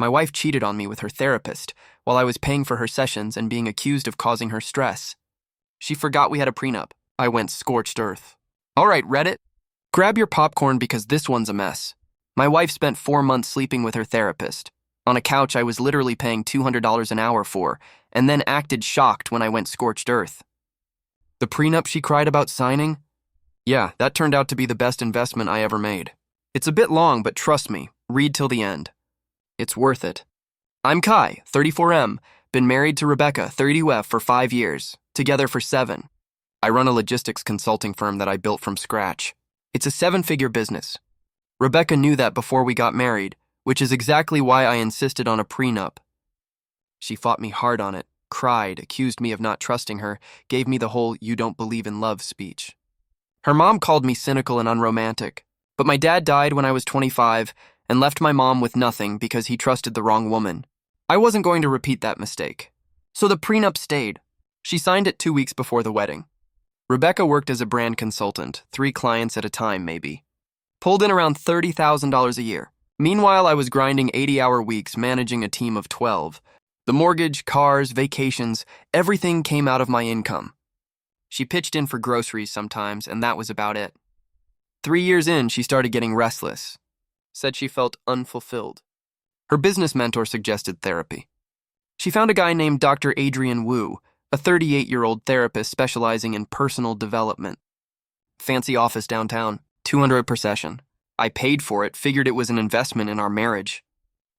My wife cheated on me with her therapist while I was paying for her sessions and being accused of causing her stress. She forgot we had a prenup. I went scorched earth. All right, Reddit, grab your popcorn because this one's a mess. My wife spent 4 months sleeping with her therapist, on a couch I was literally paying $200 an hour for, and then acted shocked when I went scorched earth. The prenup she cried about signing? Yeah, that turned out to be the best investment I ever made. It's a bit long, but trust me, read till the end. It's worth it. I'm Kai, 34M, been married to Rebecca, 32F, for 5 years, together for 7. I run a logistics consulting firm that I built from scratch. It's a 7-figure business. Rebecca knew that before we got married, which is exactly why I insisted on a prenup. She fought me hard on it, cried, accused me of not trusting her, gave me the whole "you don't believe in love" speech. Her mom called me cynical and unromantic, but my dad died when I was 25 and left my mom with nothing because he trusted the wrong woman. I wasn't going to repeat that mistake. So the prenup stayed. She signed it 2 weeks before the wedding. Rebecca worked as a brand consultant, 3 clients at a time maybe. Pulled in around $30,000 a year. Meanwhile, I was grinding 80-hour weeks managing a team of 12. The mortgage, cars, vacations, everything came out of my income. She pitched in for groceries sometimes, and that was about it. 3 years in, she started getting restless. Said she felt unfulfilled. Her business mentor suggested therapy. She found a guy named Dr. Adrian Wu, a 38-year-old therapist specializing in personal development. Fancy office downtown, $200 per session. I paid for it, figured it was an investment in our marriage.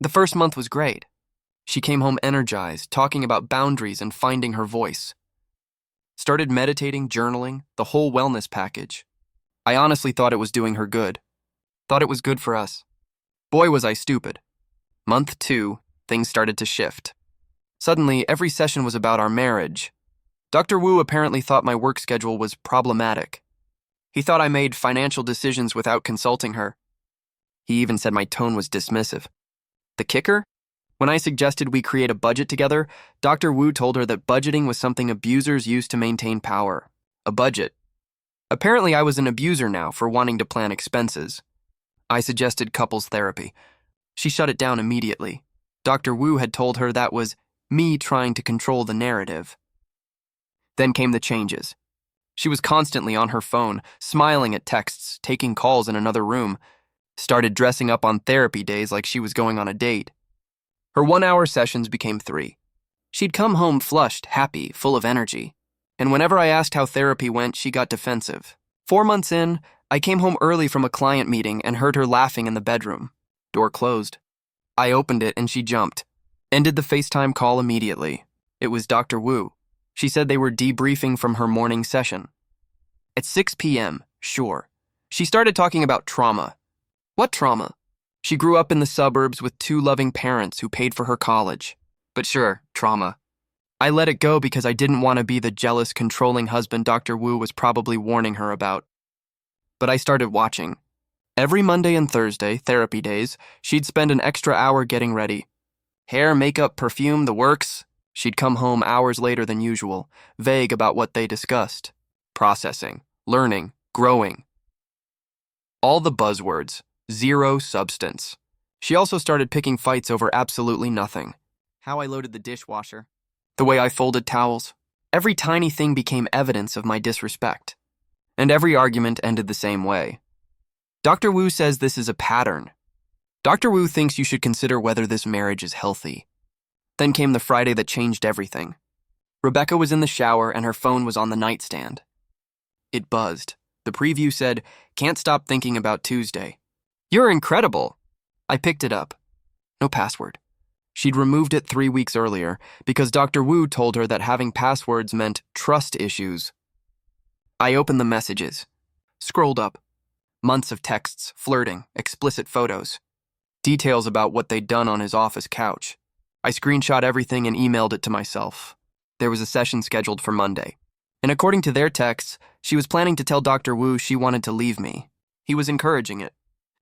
The first month was great. She came home energized, talking about boundaries and finding her voice. Started meditating, journaling, the whole wellness package. I honestly thought it was doing her good. Thought it was good for us. Boy, was I stupid. Month 2, things started to shift. Suddenly, every session was about our marriage. Dr. Wu apparently thought my work schedule was problematic. He thought I made financial decisions without consulting her. He even said my tone was dismissive. The kicker? When I suggested we create a budget together, Dr. Wu told her that budgeting was something abusers use to maintain power. A budget. Apparently, I was an abuser now for wanting to plan expenses. I suggested couples therapy. She shut it down immediately. Dr. Wu had told her that was me trying to control the narrative. Then came the changes. She was constantly on her phone, smiling at texts, taking calls in another room. Started dressing up on therapy days like she was going on a date. Her 1-hour sessions became 3. She'd come home flushed, happy, full of energy. And whenever I asked how therapy went, she got defensive. 4 months in, I came home early from a client meeting and heard her laughing in the bedroom. Door closed. I opened it and she jumped. Ended the FaceTime call immediately. It was Dr. Wu. She said they were debriefing from her morning session. At 6 p.m., sure, she started talking about trauma. What trauma? She grew up in the suburbs with 2 loving parents who paid for her college. But sure, trauma. I let it go because I didn't want to be the jealous, controlling husband Dr. Wu was probably warning her about. But I started watching. Every Monday and Thursday, therapy days, she'd spend an extra hour getting ready. Hair, makeup, perfume, the works. She'd come home hours later than usual, vague about what they discussed. Processing, learning, growing. All the buzzwords, zero substance. She also started picking fights over absolutely nothing. How I loaded the dishwasher. The way I folded towels. Every tiny thing became evidence of my disrespect. And every argument ended the same way. Dr. Wu says this is a pattern. Dr. Wu thinks you should consider whether this marriage is healthy. Then came the Friday that changed everything. Rebecca was in the shower and her phone was on the nightstand. It buzzed. The preview said, "Can't stop thinking about Tuesday." "You're incredible." I picked it up. No password. She'd removed it 3 weeks earlier because Dr. Wu told her that having passwords meant trust issues. I opened the messages. Scrolled up. Months of texts, flirting, explicit photos. Details about what they'd done on his office couch. I screenshot everything and emailed it to myself. There was a session scheduled for Monday. And according to their texts, she was planning to tell Dr. Wu she wanted to leave me. He was encouraging it.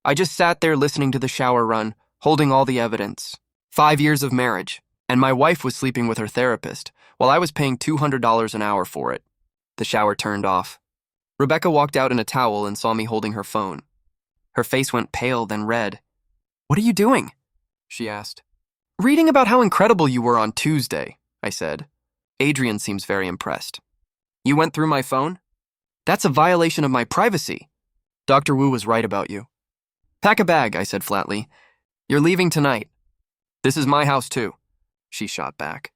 I just sat there listening to the shower run, holding all the evidence. 5 years of marriage, and my wife was sleeping with her therapist, while I was paying $200 an hour for it. The shower turned off. Rebecca walked out in a towel and saw me holding her phone. Her face went pale, then red. "What are you doing?" she asked. Reading about how incredible you were on Tuesday, I said. Adrian seems very impressed. You went through my phone? That's a violation of my privacy. Dr. Wu was right about you. Pack a bag, I said flatly. You're leaving tonight. This is my house too, she shot back.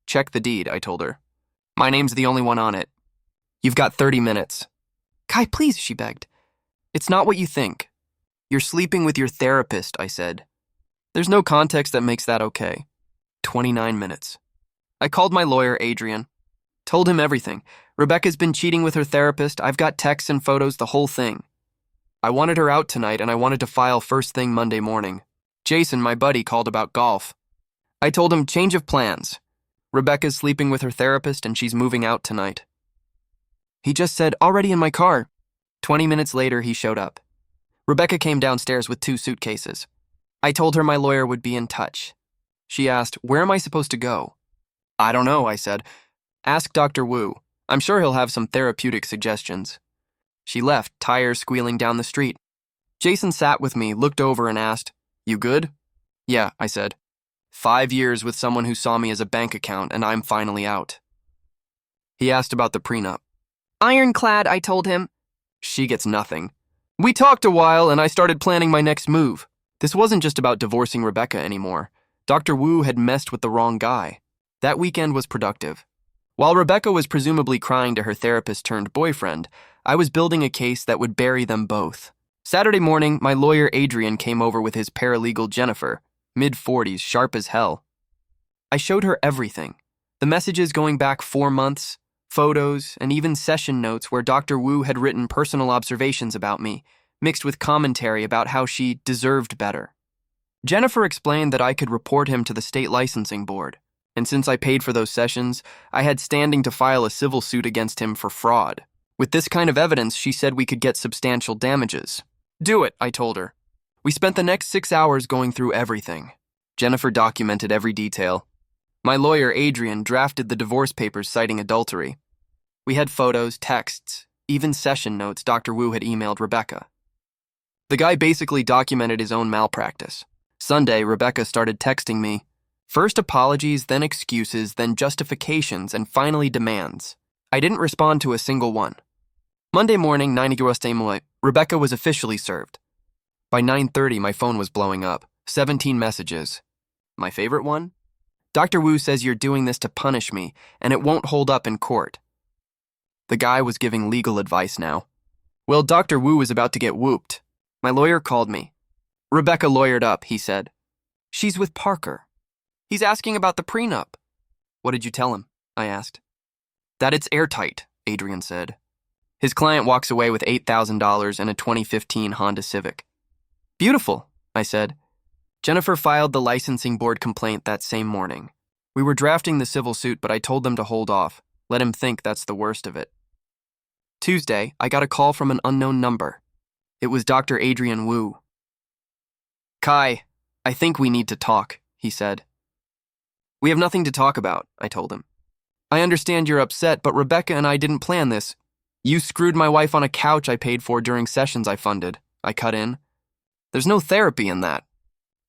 Check the deed, I told her. My name's the only one on it. You've got 30 minutes. Kai, please, she begged. It's not what you think. You're sleeping with your therapist, I said. There's no context that makes that okay. 29 minutes. I called my lawyer, Adrian. Told him everything. Rebecca's been cheating with her therapist. I've got texts and photos, the whole thing. I wanted her out tonight and I wanted to file first thing Monday morning. Jason, my buddy, called about golf. I told him change of plans. Rebecca's sleeping with her therapist and she's moving out tonight. He just said, already in my car. 20 minutes later, he showed up. Rebecca came downstairs with 2 suitcases. I told her my lawyer would be in touch. She asked, where am I supposed to go? I don't know, I said. Ask Dr. Wu. I'm sure he'll have some therapeutic suggestions. She left, tires squealing down the street. Jason sat with me, looked over and asked, you good? Yeah, I said. 5 years with someone who saw me as a bank account and I'm finally out. He asked about the prenup. Ironclad, I told him. She gets nothing. We talked a while and I started planning my next move. This wasn't just about divorcing Rebecca anymore. Dr. Wu had messed with the wrong guy. That weekend was productive. While Rebecca was presumably crying to her therapist-turned-boyfriend, I was building a case that would bury them both. Saturday morning, my lawyer Adrian came over with his paralegal Jennifer, mid-40s, sharp as hell. I showed her everything. The messages going back 4 months, photos, and even session notes where Dr. Wu had written personal observations about me, mixed with commentary about how she deserved better. Jennifer explained that I could report him to the state licensing board, and since I paid for those sessions, I had standing to file a civil suit against him for fraud. With this kind of evidence, she said we could get substantial damages. Do it, I told her. We spent the next 6 hours going through everything. Jennifer documented every detail. My lawyer, Adrian, drafted the divorce papers citing adultery. We had photos, texts, even session notes Dr. Wu had emailed Rebecca. The guy basically documented his own malpractice. Sunday, Rebecca started texting me. First apologies, then excuses, then justifications, and finally demands. I didn't respond to a single one. Monday morning, 9 Uhr, Rebecca was officially served. By 9:30, my phone was blowing up. 17 messages. My favorite one? Dr. Wu says you're doing this to punish me, and it won't hold up in court. The guy was giving legal advice now. Well, Dr. Wu was about to get whooped. My lawyer called me. Rebecca lawyered up, he said. She's with Parker. He's asking about the prenup. What did you tell him? I asked. That it's airtight, Adrian said. His client walks away with $8,000 and a 2015 Honda Civic. Beautiful, I said. Jennifer filed the licensing board complaint that same morning. We were drafting the civil suit, but I told them to hold off. Let him think that's the worst of it. Tuesday, I got a call from an unknown number. It was Dr. Adrian Wu. Kai, I think we need to talk, he said. We have nothing to talk about, I told him. I understand you're upset, but Rebecca and I didn't plan this. You screwed my wife on a couch I paid for during sessions I funded. I cut in. There's no therapy in that.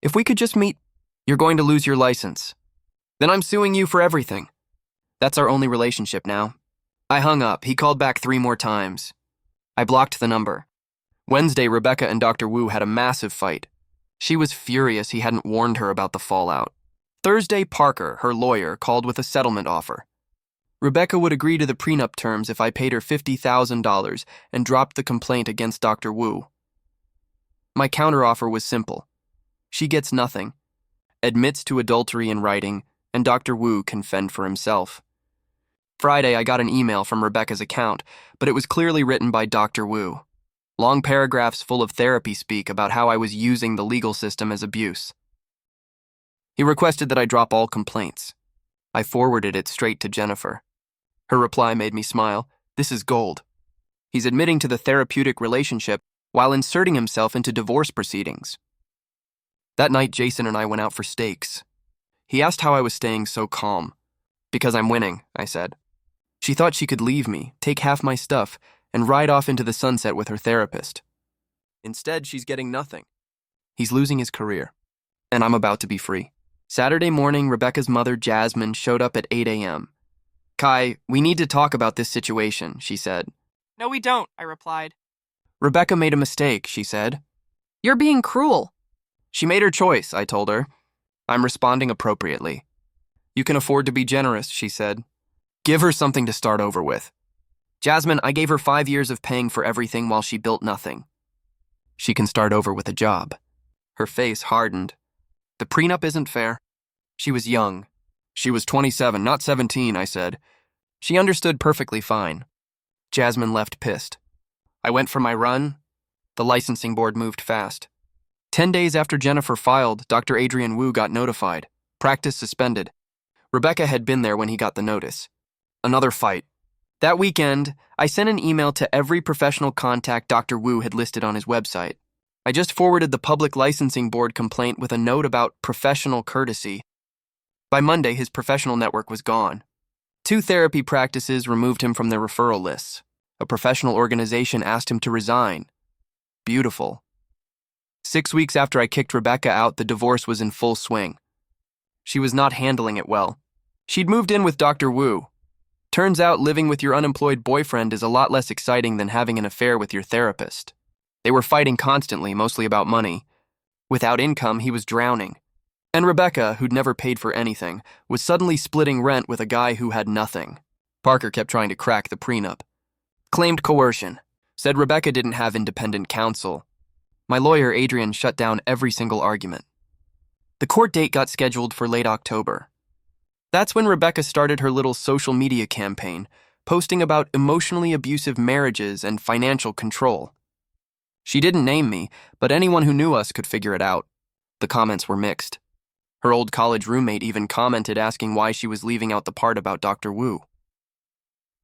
If we could just meet, you're going to lose your license. Then I'm suing you for everything. That's our only relationship now. I hung up. He called back 3 more times. I blocked the number. Wednesday, Rebecca and Dr. Wu had a massive fight. She was furious he hadn't warned her about the fallout. Thursday, Parker, her lawyer, called with a settlement offer. Rebecca would agree to the prenup terms if I paid her $50,000 and dropped the complaint against Dr. Wu. My counteroffer was simple. She gets nothing, admits to adultery in writing, and Dr. Wu can fend for himself. Friday, I got an email from Rebecca's account, but it was clearly written by Dr. Wu. Long paragraphs full of therapy speak about how I was using the legal system as abuse. He requested that I drop all complaints. I forwarded it straight to Jennifer. Her reply made me smile. This is gold. He's admitting to the therapeutic relationship while inserting himself into divorce proceedings. That night, Jason and I went out for steaks. He asked how I was staying so calm. Because I'm winning, I said. She thought she could leave me, take half my stuff, and ride off into the sunset with her therapist. Instead, she's getting nothing. He's losing his career, and I'm about to be free. Saturday morning, Rebecca's mother, Jasmine, showed up at 8 a.m. Kai, we need to talk about this situation, she said. No, we don't, I replied. Rebecca made a mistake, she said. You're being cruel. She made her choice, I told her. I'm responding appropriately. You can afford to be generous, she said. Give her something to start over with. Jasmine, I gave her 5 years of paying for everything while she built nothing. She can start over with a job. Her face hardened. The prenup isn't fair. She was young. She was 27, not 17, I said. She understood perfectly fine. Jasmine left pissed. I went for my run. The licensing board moved fast. 10 days after Jennifer filed, Dr. Adrian Wu got notified. Practice suspended. Rebecca had been there when he got the notice. Another fight. That weekend, I sent an email to every professional contact Dr. Wu had listed on his website. I just forwarded the public licensing board complaint with a note about professional courtesy. By Monday, his professional network was gone. 2 therapy practices removed him from their referral lists. A professional organization asked him to resign. Beautiful. 6 weeks after I kicked Rebecca out, the divorce was in full swing. She was not handling it well. She'd moved in with Dr. Wu. Turns out living with your unemployed boyfriend is a lot less exciting than having an affair with your therapist. They were fighting constantly, mostly about money. Without income, he was drowning. And Rebecca, who'd never paid for anything, was suddenly splitting rent with a guy who had nothing. Parker kept trying to crack the prenup. Claimed coercion. Said Rebecca didn't have independent counsel. My lawyer, Adrian, shut down every single argument. The court date got scheduled for late October. That's when Rebecca started her little social media campaign, posting about emotionally abusive marriages and financial control. She didn't name me, but anyone who knew us could figure it out. The comments were mixed. Her old college roommate even commented asking why she was leaving out the part about Dr. Wu.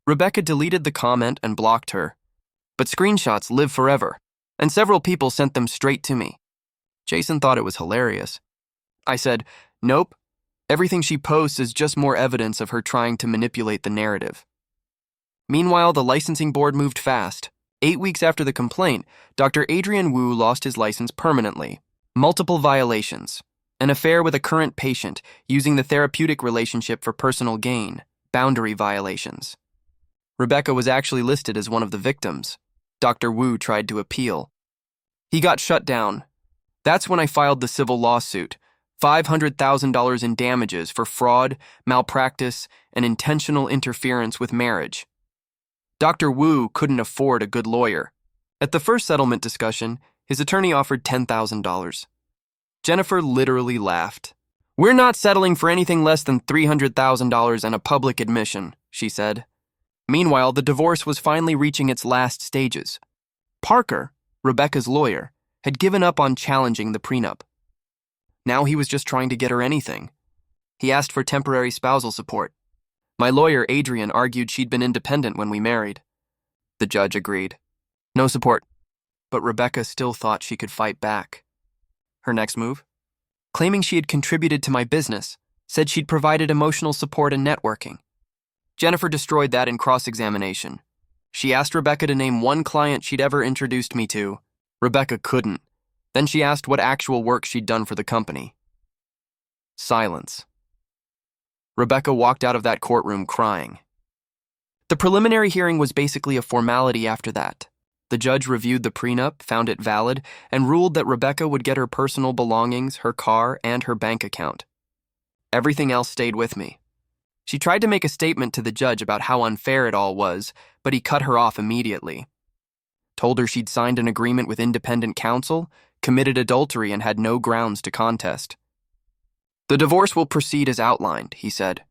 Rebecca deleted the comment and blocked her, but screenshots live forever, and several people sent them straight to me. Jason thought it was hilarious. I said, nope, everything she posts is just more evidence of her trying to manipulate the narrative. Meanwhile, the licensing board moved fast. 8 weeks after the complaint, Dr. Adrian Wu lost his license permanently. Multiple violations. An affair with a current patient, using the therapeutic relationship for personal gain. Boundary violations. Rebecca was actually listed as one of the victims. Dr. Wu tried to appeal. He got shut down. That's when I filed the civil lawsuit. $500,000 in damages for fraud, malpractice, and intentional interference with marriage. Dr. Wu couldn't afford a good lawyer. At the first settlement discussion, his attorney offered $10,000. Jennifer literally laughed. We're not settling for anything less than $300,000 and a public admission, she said. Meanwhile, the divorce was finally reaching its last stages. Parker, Rebecca's lawyer, had given up on challenging the prenup. Now he was just trying to get her anything. He asked for temporary spousal support. My lawyer, Adrian, argued she'd been independent when we married. The judge agreed. No support. But Rebecca still thought she could fight back. Her next move? Claiming she had contributed to my business, said she'd provided emotional support and networking. Jennifer destroyed that in cross-examination. She asked Rebecca to name one client she'd ever introduced me to. Rebecca couldn't. Then she asked what actual work she'd done for the company. Silence. Rebecca walked out of that courtroom crying. The preliminary hearing was basically a formality after that. The judge reviewed the prenup, found it valid, and ruled that Rebecca would get her personal belongings, her car, and her bank account. Everything else stayed with me. She tried to make a statement to the judge about how unfair it all was, but he cut her off immediately. Told her she'd signed an agreement with independent counsel, committed adultery, and had no grounds to contest. The divorce will proceed as outlined, he said.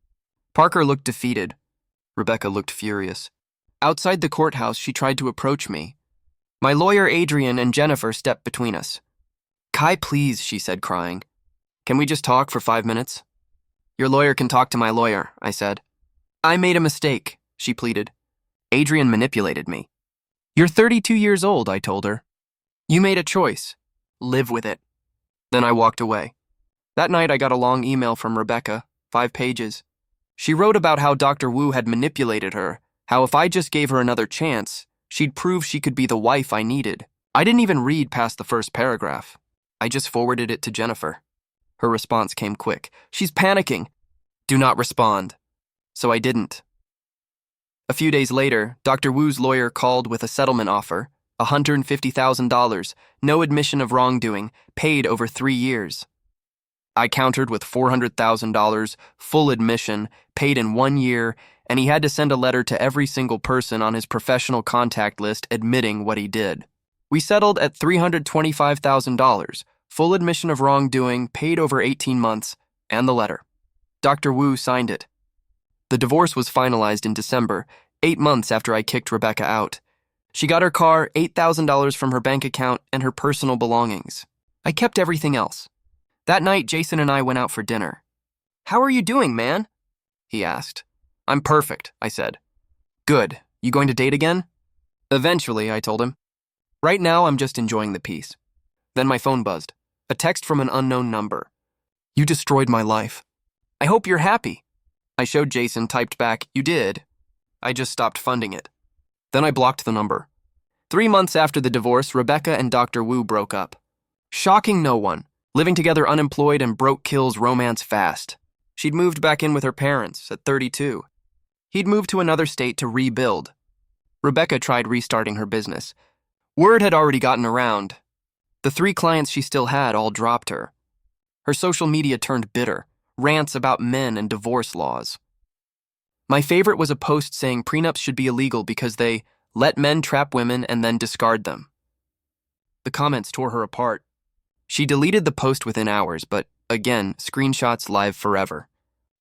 Parker looked defeated. Rebecca looked furious. Outside the courthouse, she tried to approach me. My lawyer, Adrian, and Jennifer stepped between us. Kai, please, she said, crying. Can we just talk for 5 minutes? Your lawyer can talk to my lawyer, I said. I made a mistake, she pleaded. Adrian manipulated me. You're 32 years old, I told her. You made a choice. Live with it. Then I walked away. That night I got a long email from Rebecca, 5 pages. She wrote about how Dr. Wu had manipulated her, how if I just gave her another chance, she'd prove she could be the wife I needed. I didn't even read past the first paragraph. I just forwarded it to Jennifer. Her response came quick. She's panicking. Do not respond. So I didn't. A few days later, Dr. Wu's lawyer called with a settlement offer, $150,000, no admission of wrongdoing, paid over 3 years. I countered with $400,000, full admission, paid in 1 year, and he had to send a letter to every single person on his professional contact list admitting what he did. We settled at $325,000, full admission of wrongdoing, paid over 18 months, and the letter. Dr. Wu signed it. The divorce was finalized in December, 8 months after I kicked Rebecca out. She got her car, $8,000 from her bank account, and her personal belongings. I kept everything else. That night, Jason and I went out for dinner. "How are you doing, man?" he asked. "I'm perfect," I said. "Good. You going to date again?" "Eventually," I told him. "Right now, I'm just enjoying the peace." Then my phone buzzed. A text from an unknown number. "You destroyed my life. I hope you're happy." I showed Jason, typed back, "You did. I just stopped funding it." Then I blocked the number. 3 months after the divorce, Rebecca and Dr. Wu broke up. Shocking no one. Living together unemployed and broke kills romance fast. She'd moved back in with her parents at 32. He'd moved to another state to rebuild. Rebecca tried restarting her business. Word had already gotten around. The 3 clients she still had all dropped her. Her social media turned bitter, rants about men and divorce laws. My favorite was a post saying prenups should be illegal because they let men trap women and then discard them. The comments tore her apart. She deleted the post within hours, but again, screenshots live forever.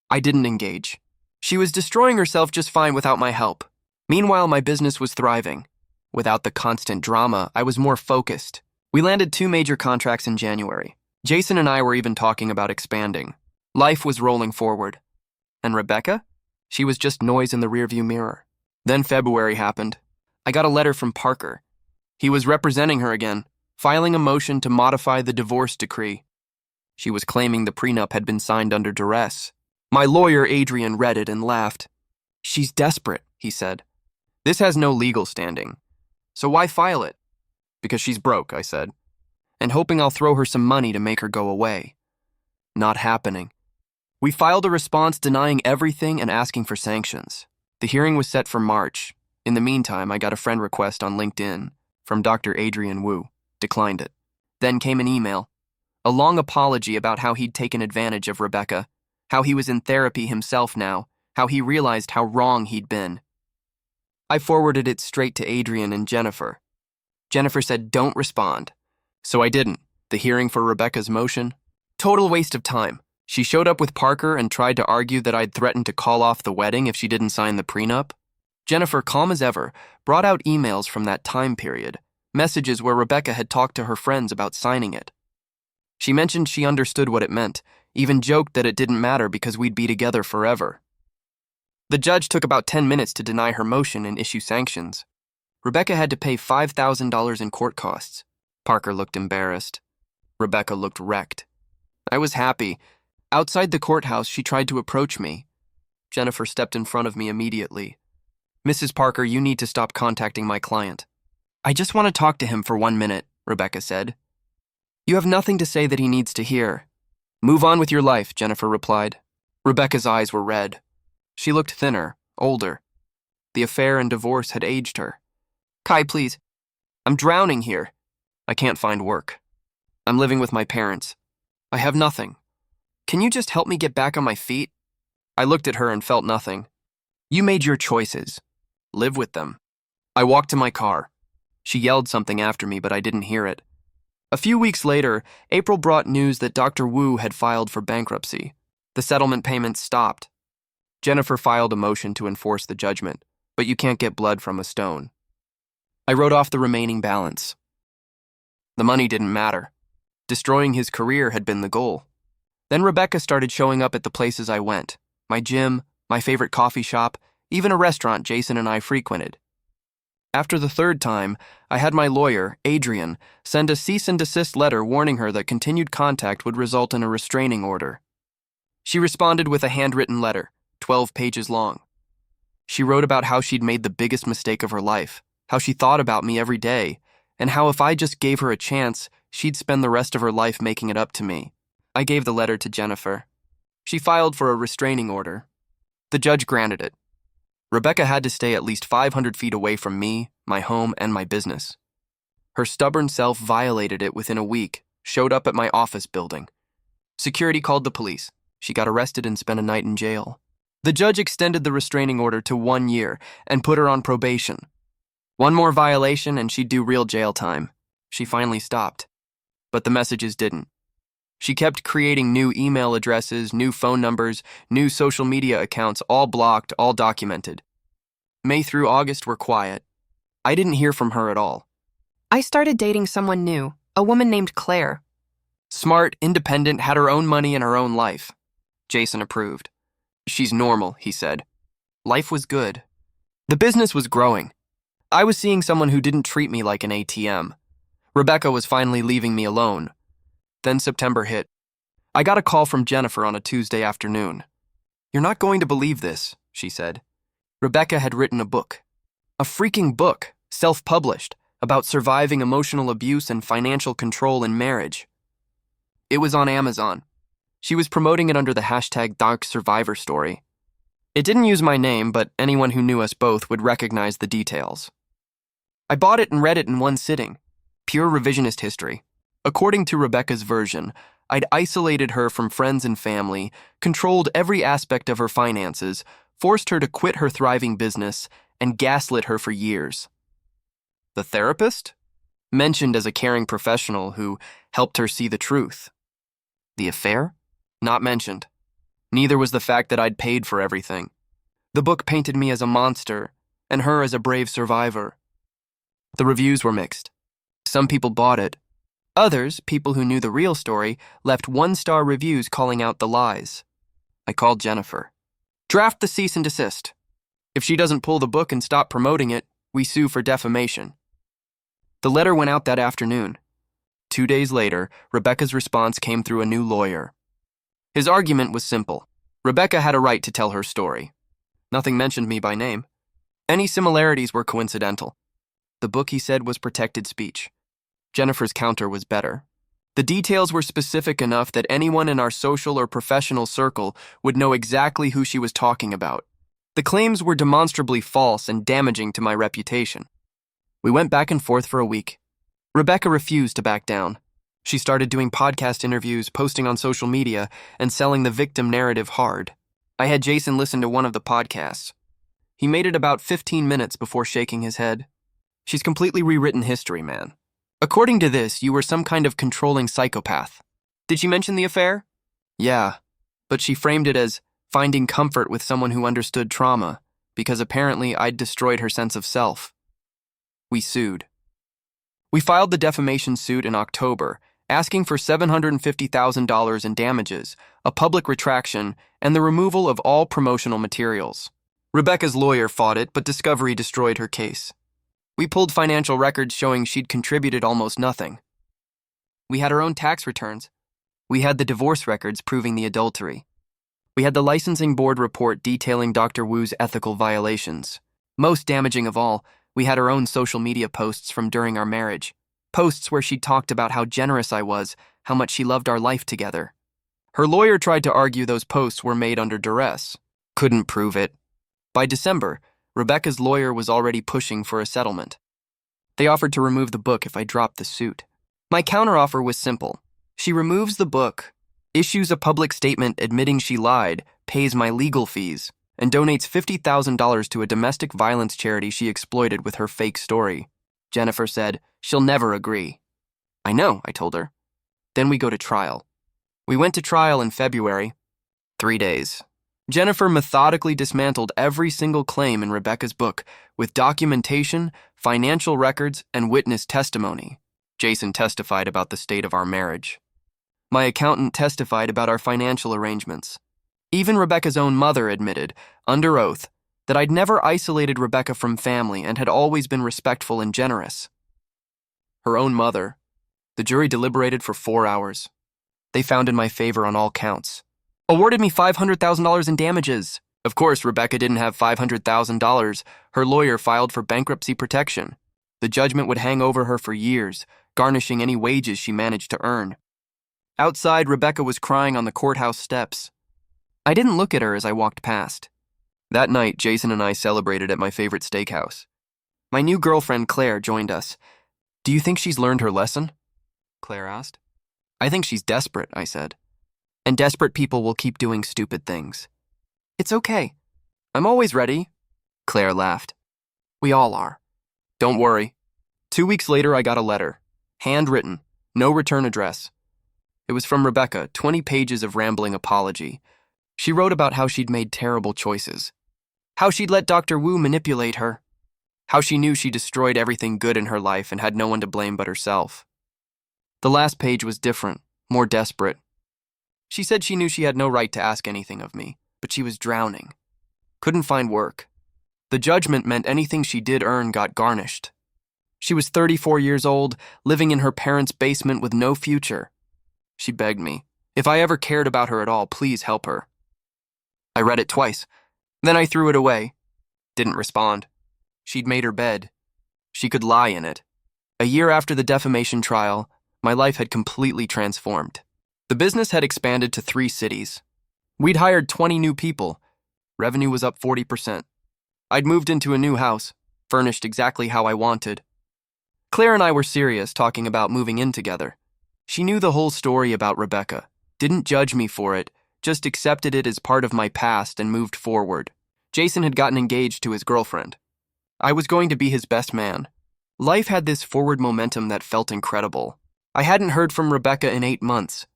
I didn't engage. She was destroying herself just fine without my help. Meanwhile, my business was thriving. Without the constant drama, I was more focused. We landed 2 major contracts in January. Jason and I were even talking about expanding. Life was rolling forward. And Rebecca? She was just noise in the rearview mirror. Then February happened. I got a letter from Parker. He was representing her again, filing a motion to modify the divorce decree. She was claiming the prenup had been signed under duress. My lawyer, Adrian, read it and laughed. "She's desperate," he said. "This has no legal standing. So why file it?" "Because she's broke," I said, "and hoping I'll throw her some money to make her go away." Not happening. We filed a response denying everything and asking for sanctions. The hearing was set for March. In the meantime, I got a friend request on LinkedIn from Dr. Adrian Wu. Declined it. Then came an email. A long apology about how he'd taken advantage of Rebecca, how he was in therapy himself now, how he realized how wrong he'd been. I forwarded it straight to Adrian and Jennifer. Jennifer said, "Don't respond." So I didn't. The hearing for Rebecca's motion? Total waste of time. She showed up with Parker and tried to argue that I'd threatened to call off the wedding if she didn't sign the prenup. Jennifer, calm as ever, brought out emails from that time period, messages where Rebecca had talked to her friends about signing it. She mentioned she understood what it meant, even joked that it didn't matter because we'd be together forever. The judge took about 10 minutes to deny her motion and issue sanctions. Rebecca had to pay $5,000 in court costs. Parker looked embarrassed. Rebecca looked wrecked. I was happy. Outside the courthouse, she tried to approach me. Jennifer stepped in front of me immediately. "Mrs. Parker, you need to stop contacting my client." "I just want to talk to him for 1 minute," Rebecca said. "You have nothing to say that he needs to hear." "Move on with your life," Jennifer replied. Rebecca's eyes were red. She looked thinner, older. The affair and divorce had aged her. "Kai, please. I'm drowning here. I can't find work. I'm living with my parents. I have nothing. Can you just help me get back on my feet?" I looked at her and felt nothing. "You made your choices. Live with them." I walked to my car. She yelled something after me, but I didn't hear it. A few weeks later, April brought news that Dr. Wu had filed for bankruptcy. The settlement payments stopped. Jennifer filed a motion to enforce the judgment, but you can't get blood from a stone. I wrote off the remaining balance. The money didn't matter. Destroying his career had been the goal. Then Rebecca started showing up at the places I went. My gym, my favorite coffee shop, even a restaurant Jason and I frequented. After the 3rd time, I had my lawyer, Adrian, send a cease and desist letter warning her that continued contact would result in a restraining order. She responded with a handwritten letter, 12 pages long. She wrote about how she'd made the biggest mistake of her life, how she thought about me every day, and how if I just gave her a chance, she'd spend the rest of her life making it up to me. I gave the letter to Jennifer. She filed for a restraining order. The judge granted it. Rebecca had to stay at least 500 feet away from me, my home, and my business. Her stubborn self violated it within a week, showed up at my office building. Security called the police. She got arrested and spent a night in jail. The judge extended the restraining order to 1 year and put her on probation. One more violation and she'd do real jail time. She finally stopped. But the messages didn't. She kept creating new email addresses, new phone numbers, new social media accounts, all blocked, all documented. May through August were quiet. I didn't hear from her at all. I started dating someone new, a woman named Claire. Smart, independent, had her own money and her own life. Jason approved. She's normal, he said. Life was good. The business was growing. I was seeing someone who didn't treat me like an ATM. Rebecca was finally leaving me alone. Then September hit. I got a call from Jennifer on a Tuesday afternoon. "You're not going to believe this," she said. Rebecca had written a book. A freaking book, self-published, about surviving emotional abuse and financial control in marriage. It was on Amazon. She was promoting it under the hashtag Dark Survivor Story. It didn't use my name, but anyone who knew us both would recognize the details. I bought it and read it in one sitting. Pure revisionist history. According to Rebecca's version, I'd isolated her from friends and family, controlled every aspect of her finances, forced her to quit her thriving business, and gaslit her for years. The therapist? Mentioned as a caring professional who helped her see the truth. The affair? Not mentioned. Neither was the fact that I'd paid for everything. The book painted me as a monster, and her as a brave survivor. The reviews were mixed. Some people bought it. Others, people who knew the real story, left 1-star reviews calling out the lies. I called Jennifer. "Draft the cease and desist. If she doesn't pull the book and stop promoting it, we sue for defamation." The letter went out that afternoon. 2 days later, Rebecca's response came through a new lawyer. His argument was simple. Rebecca had a right to tell her story. Nothing mentioned me by name. Any similarities were coincidental. The book, he said, was protected speech. Jennifer's counter was better. The details were specific enough that anyone in our social or professional circle would know exactly who she was talking about. The claims were demonstrably false and damaging to my reputation. We went back and forth for a week. Rebecca refused to back down. She started doing podcast interviews, posting on social media, and selling the victim narrative hard. I had Jason listen to one of the podcasts. He made it about 15 minutes before shaking his head. "She's completely rewritten history, man. According to this, you were some kind of controlling psychopath. Did she mention the affair?" "Yeah, but she framed it as finding comfort with someone who understood trauma, because apparently I'd destroyed her sense of self." We sued. We filed the defamation suit in October, asking for $750,000 in damages, a public retraction, and the removal of all promotional materials. Rebecca's lawyer fought it, but discovery destroyed her case. We pulled financial records showing she'd contributed almost nothing. We had our own tax returns. We had the divorce records proving the adultery. We had the licensing board report detailing Dr. Wu's ethical violations. Most damaging of all, we had our own social media posts from during our marriage. Posts where she talked about how generous I was, how much she loved our life together. Her lawyer tried to argue those posts were made under duress. Couldn't prove it. By December, Rebecca's lawyer was already pushing for a settlement. They offered to remove the book if I dropped the suit. My counteroffer was simple. She removes the book, issues a public statement admitting she lied, pays my legal fees, and donates $50,000 to a domestic violence charity she exploited with her fake story. Jennifer said, "She'll never agree." "I know," I told her. Then we go to trial. We went to trial in February. 3 days. Jennifer methodically dismantled every single claim in Rebecca's book with documentation, financial records, and witness testimony. Jason testified about the state of our marriage. My accountant testified about our financial arrangements. Even Rebecca's own mother admitted, under oath, that I'd never isolated Rebecca from family and had always been respectful and generous. Her own mother. The jury deliberated for 4 hours. They found in my favor on all counts. Awarded me $500,000 in damages. Of course, Rebecca didn't have $500,000. Her lawyer filed for bankruptcy protection. The judgment would hang over her for years, garnishing any wages she managed to earn. Outside, Rebecca was crying on the courthouse steps. I didn't look at her as I walked past. That night, Jason and I celebrated at my favorite steakhouse. My new girlfriend, Claire, joined us. Do you think she's learned her lesson? Claire asked. I think she's desperate, I said. And desperate people will keep doing stupid things. It's okay. I'm always ready. Claire laughed. We all are. Don't worry. 2 weeks later, I got a letter. Handwritten. No return address. It was from Rebecca, 20 pages of rambling apology. She wrote about how she'd made terrible choices. How she'd let Dr. Wu manipulate her. How she knew she destroyed everything good in her life and had no one to blame but herself. The last page was different, more desperate. She said she knew she had no right to ask anything of me, but she was drowning. Couldn't find work. The judgment meant anything she did earn got garnished. She was 34 years old, living in her parents' basement with no future. She begged me, if I ever cared about her at all, please help her. I read it twice. Then I threw it away. Didn't respond. She'd made her bed. She could lie in it. A year after the defamation trial, my life had completely transformed. The business had expanded to 3 cities. We'd hired 20 new people. Revenue was up 40%. I'd moved into a new house, furnished exactly how I wanted. Claire and I were serious, talking about moving in together. She knew the whole story about Rebecca, didn't judge me for it, just accepted it as part of my past and moved forward. Jason had gotten engaged to his girlfriend. I was going to be his best man. Life had this forward momentum that felt incredible. I hadn't heard from Rebecca in 8 months.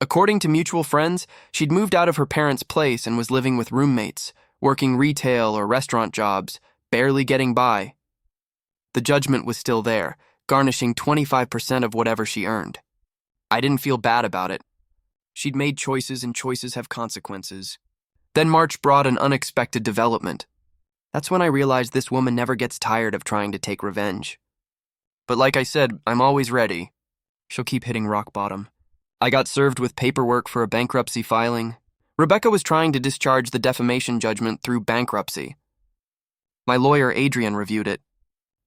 According to mutual friends, she'd moved out of her parents' place and was living with roommates, working retail or restaurant jobs, barely getting by. The judgment was still there, garnishing 25% of whatever she earned. I didn't feel bad about it. She'd made choices and choices have consequences. Then March brought an unexpected development. That's when I realized this woman never gets tired of trying to take revenge. But like I said, I'm always ready. She'll keep hitting rock bottom. I got served with paperwork for a bankruptcy filing. Rebecca was trying to discharge the defamation judgment through bankruptcy. My lawyer, Adrian, reviewed it.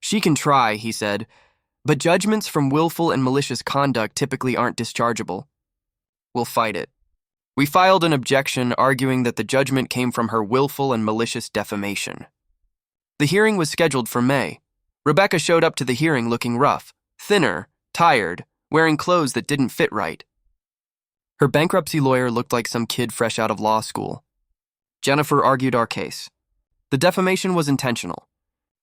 She can try, he said, but judgments from willful and malicious conduct typically aren't dischargeable. We'll fight it. We filed an objection arguing that the judgment came from her willful and malicious defamation. The hearing was scheduled for May. Rebecca showed up to the hearing looking rough, thinner, tired, wearing clothes that didn't fit right. Her bankruptcy lawyer looked like some kid fresh out of law school. Jennifer argued our case. The defamation was intentional.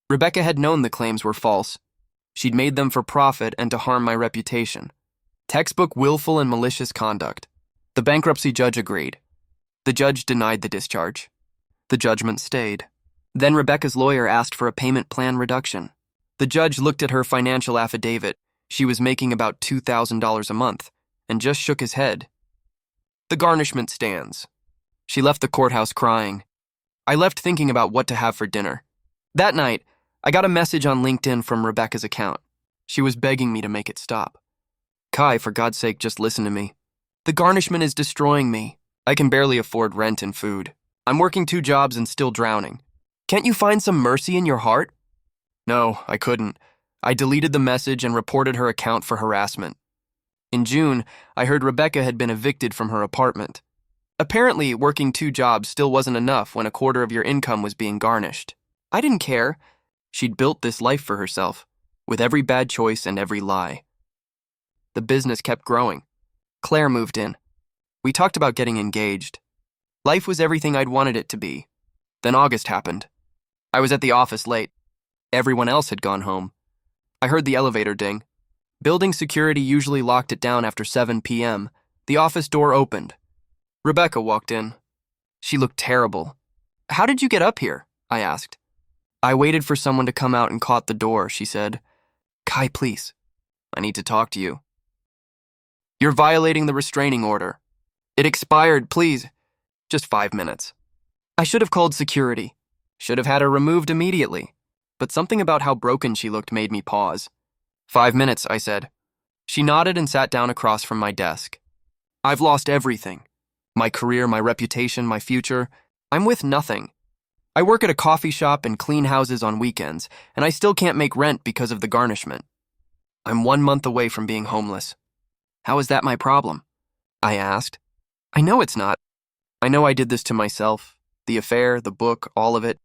Rebecca had known the claims were false. She'd made them for profit and to harm my reputation. Textbook willful and malicious conduct. The bankruptcy judge agreed. The judge denied the discharge. The judgment stayed. Then Rebecca's lawyer asked for a payment plan reduction. The judge looked at her financial affidavit. She was making about $2,000 a month, and just shook his head. The garnishment stands. She left the courthouse crying. I left thinking about what to have for dinner. That night, I got a message on LinkedIn from Rebecca's account. She was begging me to make it stop. Kai, for God's sake, just listen to me. The garnishment is destroying me. I can barely afford rent and food. I'm working 2 jobs and still drowning. Can't you find some mercy in your heart? No, I couldn't. I deleted the message and reported her account for harassment. In June, I heard Rebecca had been evicted from her apartment. Apparently, working 2 jobs still wasn't enough when a quarter of your income was being garnished. I didn't care. She'd built this life for herself, with every bad choice and every lie. The business kept growing. Claire moved in. We talked about getting engaged. Life was everything I'd wanted it to be. Then August happened. I was at the office late. Everyone else had gone home. I heard the elevator ding. Building security usually locked it down after 7 p.m. The office door opened. Rebecca walked in. She looked terrible. How did you get up here? I asked. I waited for someone to come out and caught the door, she said. Kai, please. I need to talk to you. You're violating the restraining order. It expired, please. Just 5 minutes. I should have called security. Should have had her removed immediately. But something about how broken she looked made me pause. 5 minutes, I said. She nodded and sat down across from my desk. I've lost everything. My career, my reputation, my future. I'm with nothing. I work at a coffee shop and clean houses on weekends, and I still can't make rent because of the garnishment. I'm 1 month away from being homeless. How is that my problem? I asked. I know it's not. I know I did this to myself. The affair, the book, all of it.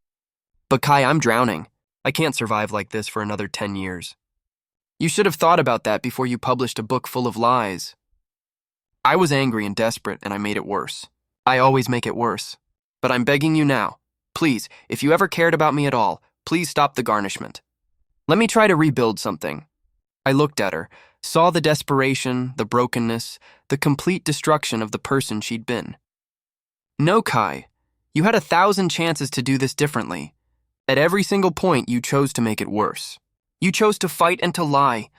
But Kai, I'm drowning. I can't survive like this for another 10 years. You should have thought about that before you published a book full of lies. I was angry and desperate, and I made it worse. I always make it worse. But I'm begging you now. Please, if you ever cared about me at all, please stop the garnishment. Let me try to rebuild something. I looked at her, saw the desperation, the brokenness, the complete destruction of the person she'd been. No, Kai. You had 1,000 chances to do this differently. At every single point, you chose to make it worse. You chose to fight and to lie.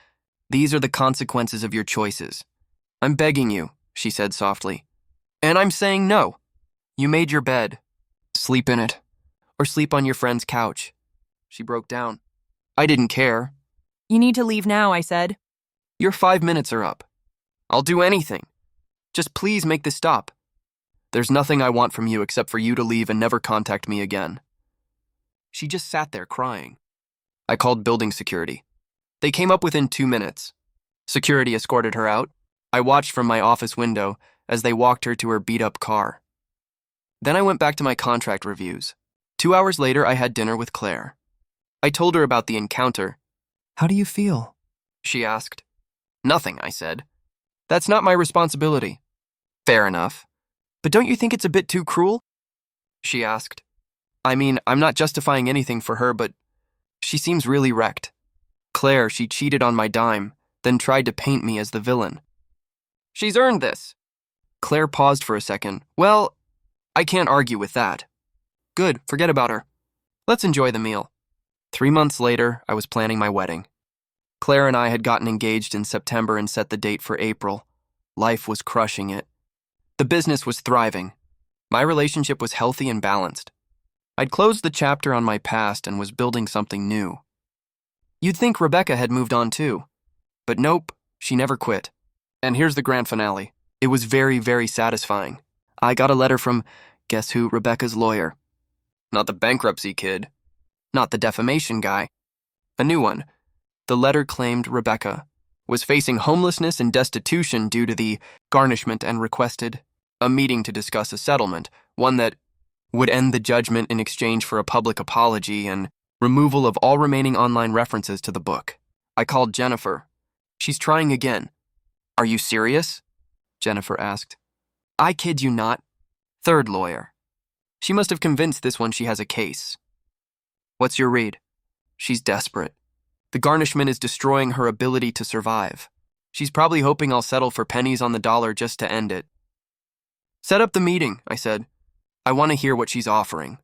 These are the consequences of your choices. I'm begging you, she said softly. And I'm saying no. You made your bed. Sleep in it. Or sleep on your friend's couch. She broke down. I didn't care. You need to leave now, I said. Your 5 minutes are up. I'll do anything. Just please make this stop. There's nothing I want from you except for you to leave and never contact me again. She just sat there crying. I called building security. They came up within 2 minutes. Security escorted her out. I watched from my office window as they walked her to her beat-up car. Then I went back to my contract reviews. 2 hours later, I had dinner with Claire. I told her about the encounter. How do you feel? She asked. Nothing, I said. That's not my responsibility. Fair enough. But don't you think it's a bit too cruel? She asked. I mean, I'm not justifying anything for her, but she seems really wrecked. Claire, she cheated on my dime, then tried to paint me as the villain. She's earned this. Claire paused for a second. Well, I can't argue with that. Good, forget about her. Let's enjoy the meal. 3 months later, I was planning my wedding. Claire and I had gotten engaged in September and set the date for April. Life was crushing it. The business was thriving. My relationship was healthy and balanced. I'd closed the chapter on my past and was building something new. You'd think Rebecca had moved on too. But nope, she never quit. And here's the grand finale. It was very, very satisfying. I got a letter from, guess who, Rebecca's lawyer. Not the bankruptcy kid. Not the defamation guy. A new one. The letter claimed Rebecca was facing homelessness and destitution due to the garnishment and requested a meeting to discuss a settlement, one that would end the judgment in exchange for a public apology and removal of all remaining online references to the book. I called Jennifer. She's trying again. Are you serious? Jennifer asked. I kid you not. Third lawyer. She must have convinced this one she has a case. What's your read? She's desperate. The garnishment is destroying her ability to survive. She's probably hoping I'll settle for pennies on the dollar just to end it. Set up the meeting, I said. I want to hear what she's offering.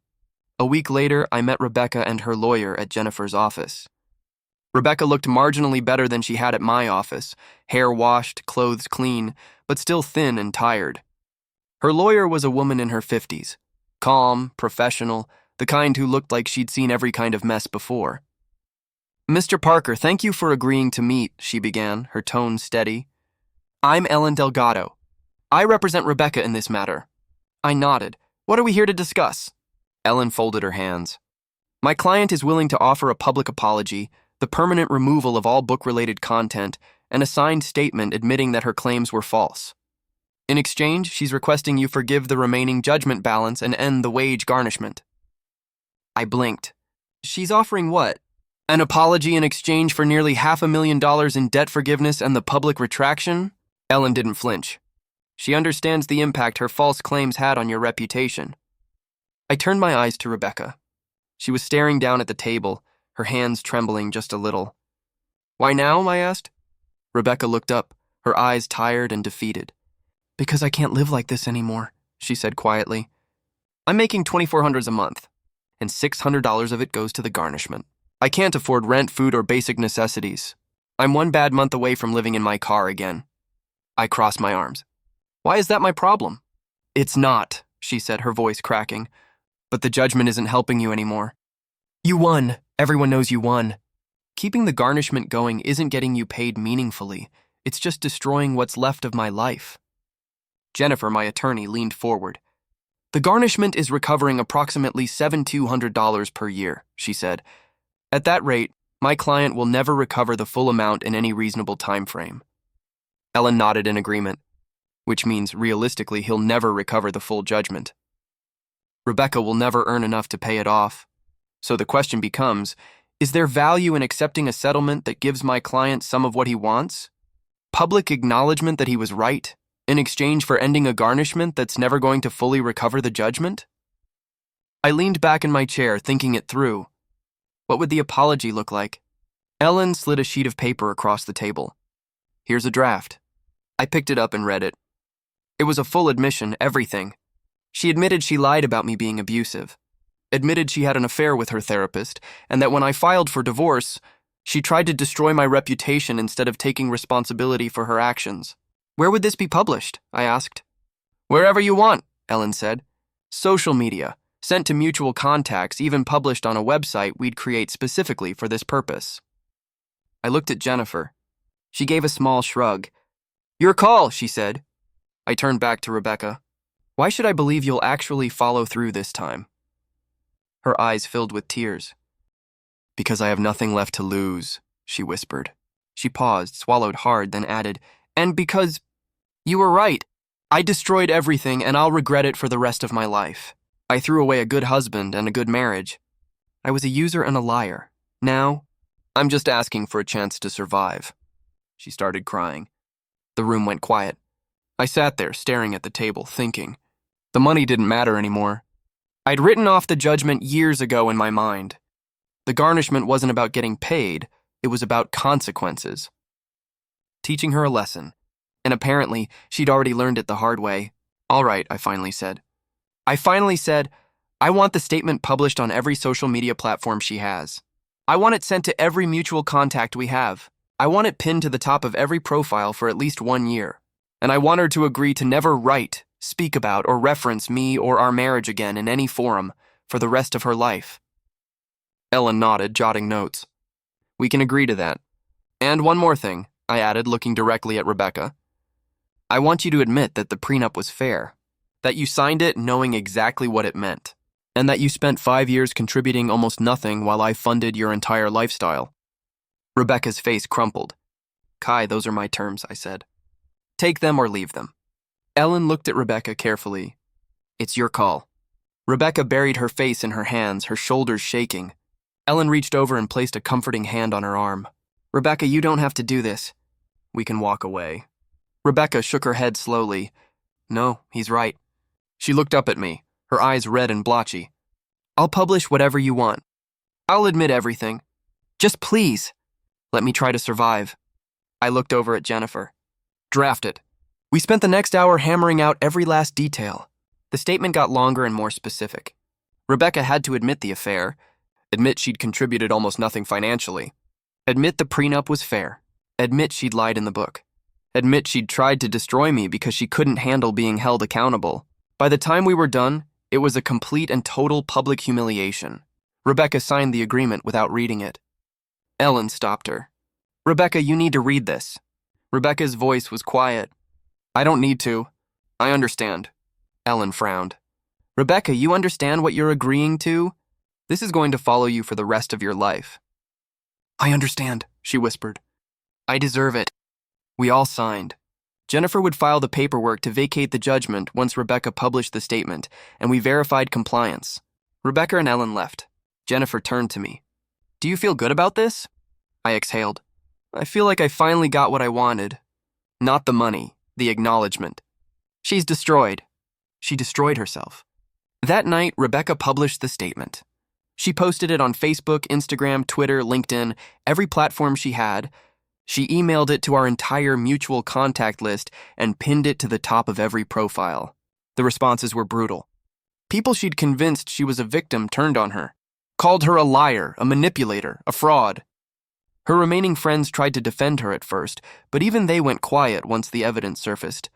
A week later, I met Rebecca and her lawyer at Jennifer's office. Rebecca looked marginally better than she had at my office, hair washed, clothes clean, but still thin and tired. Her lawyer was a woman in her 50s, calm, professional, the kind who looked like she'd seen every kind of mess before. Mr. Parker, thank you for agreeing to meet, she began, her tone steady. I'm Ellen Delgado. I represent Rebecca in this matter. I nodded. What are we here to discuss? Ellen folded her hands. My client is willing to offer a public apology, the permanent removal of all book-related content, and a signed statement admitting that her claims were false. In exchange, she's requesting you forgive the remaining judgment balance and end the wage garnishment. I blinked. She's offering what? An apology in exchange for nearly $500,000 in debt forgiveness and the public retraction? Ellen didn't flinch. She understands the impact her false claims had on your reputation. I turned my eyes to Rebecca. She was staring down at the table, her hands trembling just a little. Why now? I asked. Rebecca looked up, her eyes tired and defeated. Because I can't live like this anymore, she said quietly. I'm making $2,400 a month, and $600 of it goes to the garnishment. I can't afford rent, food, or basic necessities. I'm one bad month away from living in my car again. I crossed my arms. Why is that my problem? It's not, she said, her voice cracking. But the judgment isn't helping you anymore. You won. Everyone knows you won. Keeping the garnishment going isn't getting you paid meaningfully. It's just destroying what's left of my life. Jennifer, my attorney, leaned forward. The garnishment is recovering approximately $7,200 per year, she said. At that rate, my client will never recover the full amount in any reasonable time frame. Ellen nodded in agreement. which means realistically he'll never recover the full judgment. Rebecca will never earn enough to pay it off. So the question becomes, is there value in accepting a settlement that gives my client some of what he wants? Public acknowledgement that he was right, in exchange for ending a garnishment that's never going to fully recover the judgment? I leaned back in my chair, thinking it through. What would the apology look like? Ellen slid a sheet of paper across the table. Here's a draft. I picked it up and read it. It was a full admission, everything. She admitted she lied about me being abusive, admitted she had an affair with her therapist, and that when I filed for divorce, she tried to destroy my reputation instead of taking responsibility for her actions. Where would this be published? I asked. Wherever you want, Ellen said. Social media, sent to mutual contacts, even published on a website we'd create specifically for this purpose. I looked at Jennifer. She gave a small shrug. Your call, she said. I turned back to Rebecca. Why should I believe you'll actually follow through this time? Her eyes filled with tears. Because I have nothing left to lose, she whispered. She paused, swallowed hard, then added, and because you were right. I destroyed everything and I'll regret it for the rest of my life. I threw away a good husband and a good marriage. I was a user and a liar. Now, I'm just asking for a chance to survive. She started crying. The room went quiet. I sat there, staring at the table, thinking. The money didn't matter anymore. I'd written off the judgment years ago in my mind. The garnishment wasn't about getting paid, it was about consequences. Teaching her a lesson. And apparently, she'd already learned it the hard way. All right, I finally said. I want the statement published on every social media platform she has. I want it sent to every mutual contact we have. I want it pinned to the top of every profile for at least 1 year. And I want her to agree to never write, speak about, or reference me or our marriage again in any forum for the rest of her life. Ellen nodded, jotting notes. We can agree to that. And one more thing, I added, looking directly at Rebecca. I want you to admit that the prenup was fair, that you signed it knowing exactly what it meant, and that you spent 5 years contributing almost nothing while I funded your entire lifestyle. Rebecca's face crumpled. Kai, those are my terms, I said. Take them or leave them. Ellen looked at Rebecca carefully. It's your call. Rebecca buried her face in her hands, her shoulders shaking. Ellen reached over and placed a comforting hand on her arm. Rebecca, you don't have to do this. We can walk away. Rebecca shook her head slowly. No, he's right. She looked up at me, her eyes red and blotchy. I'll publish whatever you want. I'll admit everything. Just please, let me try to survive. I looked over at Jennifer. Draft it. We spent the next hour hammering out every last detail. The statement got longer and more specific. Rebecca had to admit the affair, admit she'd contributed almost nothing financially, admit the prenup was fair, admit she'd lied in the book, admit she'd tried to destroy me because she couldn't handle being held accountable. By the time we were done, it was a complete and total public humiliation. Rebecca signed the agreement without reading it. Ellen stopped her. Rebecca, you need to read this. Rebecca's voice was quiet. I don't need to. I understand. Ellen frowned. Rebecca, you understand what you're agreeing to? This is going to follow you for the rest of your life. I understand, she whispered. I deserve it. We all signed. Jennifer would file the paperwork to vacate the judgment once Rebecca published the statement, and we verified compliance. Rebecca and Ellen left. Jennifer turned to me. Do you feel good about this? I exhaled. I feel like I finally got what I wanted. Not the money, the acknowledgement. She's destroyed. She destroyed herself. That night, Rebecca published the statement. She posted it on Facebook, Instagram, Twitter, LinkedIn, every platform she had. She emailed it to our entire mutual contact list and pinned it to the top of every profile. The responses were brutal. People she'd convinced she was a victim turned on her, called her a liar, a manipulator, a fraud. Her remaining friends tried to defend her at first, but even they went quiet once the evidence surfaced.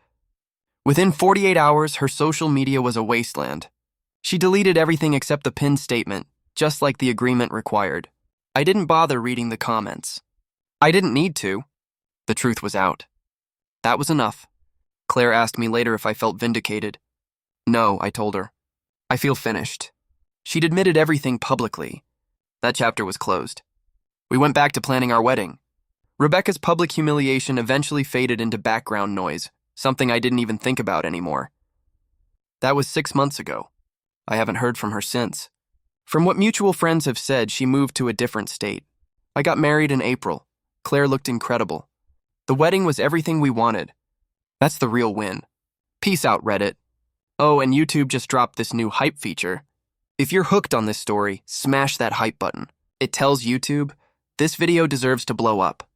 Within 48 hours, her social media was a wasteland. She deleted everything except the pinned statement, just like the agreement required. I didn't bother reading the comments. I didn't need to. The truth was out. That was enough. Claire asked me later if I felt vindicated. No, I told her. I feel finished. She'd admitted everything publicly. That chapter was closed. We went back to planning our wedding. Rebecca's public humiliation eventually faded into background noise. something I didn't even think about anymore. That was 6 months ago. I haven't heard from her since. From what mutual friends have said, she moved to a different state. I got married in April. Claire looked incredible. The wedding was everything we wanted. That's the real win. Peace out, Reddit. Oh, and YouTube just dropped this new hype feature. If you're hooked on this story, smash that hype button. It tells YouTube, this video deserves to blow up.